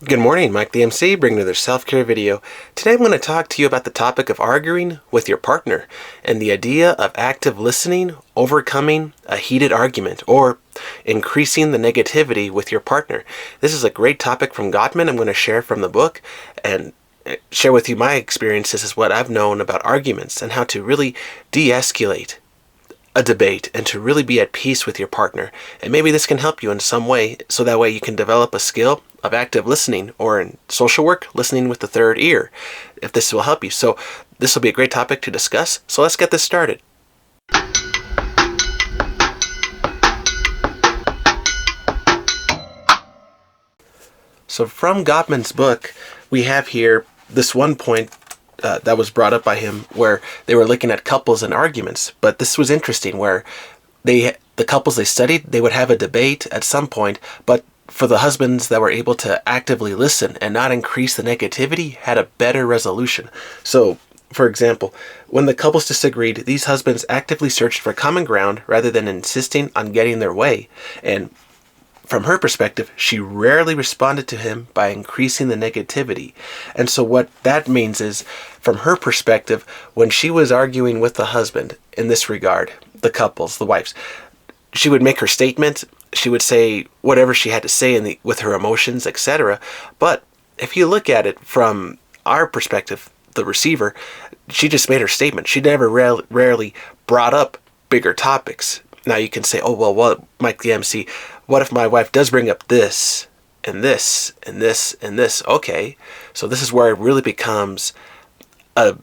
Good morning, Mike the MC, bringing another self-care video. Today I'm going to talk to you about the topic of arguing with your partner and the idea of active listening, overcoming a heated argument, or increasing the negativity with your partner. This is a great topic from Gottman. I'm going to share from the book and share with you my experiences as what I've known about arguments and how to really de-escalate a debate and to really be at peace with your partner. And maybe this can help you in some way, so that way you can develop a skill of active listening, or in social work, listening with the third ear, if this will help you. So this will be a great topic to discuss. So let's get this started. So from Gottman's book, we have here this one point that was brought up by him where they were looking at couples and arguments. But this was interesting, where the couples they studied, they would have a debate at some point, but for the husbands that were able to actively listen and not increase the negativity had a better resolution. So, for example, when the couples disagreed, these husbands actively searched for common ground rather than insisting on getting their way. And from her perspective, she rarely responded to him by increasing the negativity. And so what that means is, from her perspective, when she was arguing with the husband in this regard, the couples, the wives, she would make her statement, she would say whatever she had to say with her emotions, etc. But if you look at it from our perspective, the receiver, she just made her statement. She never rarely brought up bigger topics. Now you can say, oh, well, what, Mike the MC, what if my wife does bring up this and this and this and this? Okay, so this is where it really becomes an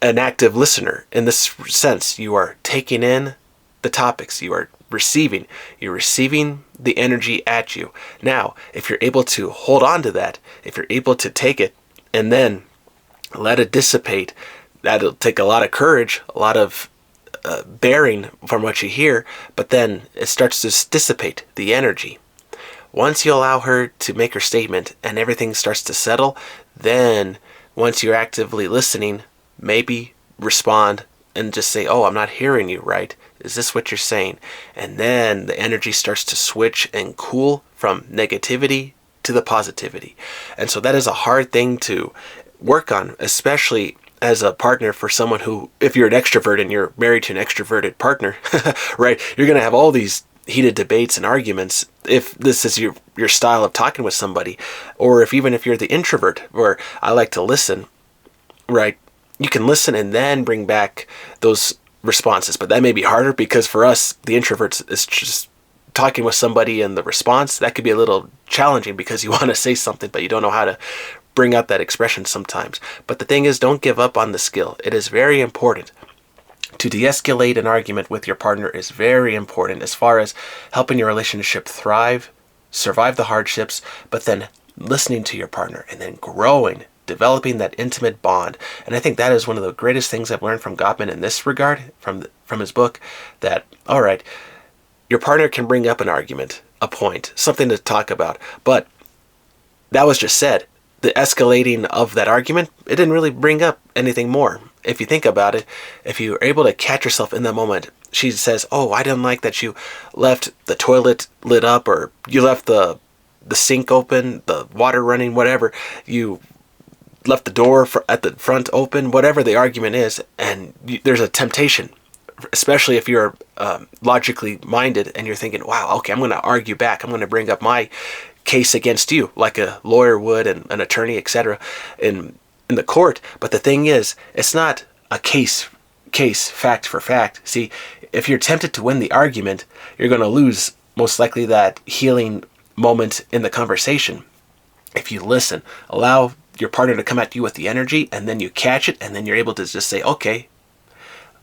active listener. In this sense, you are taking in the topics, you're receiving the energy at you. Now, if you're able to hold on to that, if you're able to take it and then let it dissipate, that'll take a lot of courage, a lot of bearing from what you hear, but then it starts to dissipate the energy. Once you allow her to make her statement and everything starts to settle, then once you're actively listening, maybe respond and just say, oh, I'm not hearing you right. Is this what you're saying? And then the energy starts to switch and cool from negativity to the positivity. And so that is a hard thing to work on, especially as a partner for someone who, if you're an extrovert and you're married to an extroverted partner, right, you're going to have all these heated debates and arguments if this is your style of talking with somebody. Or even if you're the introvert, where I like to listen, right, you can listen and then bring back those responses. But that may be harder, because for us, the introverts, is just talking with somebody and the response, that could be a little challenging because you want to say something, but you don't know how to bring out that expression sometimes. But the thing is, don't give up on the skill. It is very important. To de-escalate an argument with your partner is very important as far as helping your relationship thrive, survive the hardships, but then listening to your partner and then growing, developing that intimate bond. And I think that is one of the greatest things I've learned from Gottman in this regard, from his book, that, all right, your partner can bring up an argument, a point, something to talk about, but that was just said. The escalating of that argument, it didn't really bring up anything more. If you think about it, if you're able to catch yourself in that moment, she says, oh, I didn't like that you left the toilet lit up, or you left the sink open, the water running, whatever. You left the door at the front open, whatever the argument is, and there's a temptation, especially if you're logically minded and you're thinking, wow, okay, I'm going to argue back. I'm going to bring up my case against you, like a lawyer would, and an attorney, etc., in the court. But the thing is, it's not a case fact for fact. See, if you're tempted to win the argument, you're going to lose most likely that healing moment in the conversation. If you listen, allow your partner to come at you with the energy, and then you catch it, and then you're able to just say, okay,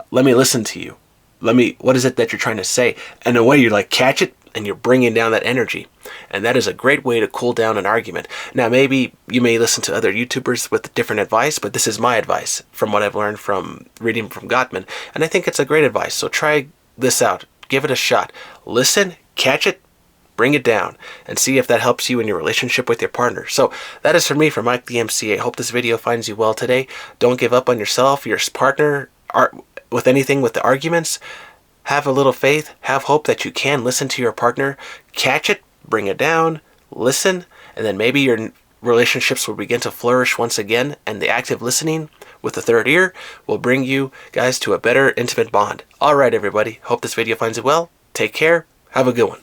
let me listen to you. What is it that you're trying to say? And in a way, you like catch it, and you're bringing down that energy. And that is a great way to cool down an argument. Now, maybe you may listen to other YouTubers with different advice, but this is my advice from what I've learned from reading from Gottman. And I think it's a great advice. So try this out. Give it a shot. Listen, catch it, bring it down, and see if that helps you in your relationship with your partner. So that is for me, from Mike the MC. I hope this video finds you well today. Don't give up on yourself, your partner, with anything with the arguments. Have a little faith, have hope that you can listen to your partner, catch it, bring it down, listen, and then maybe your relationships will begin to flourish once again, and the active listening with the third ear will bring you guys to a better intimate bond. All right, everybody. Hope this video finds you well. Take care. Have a good one.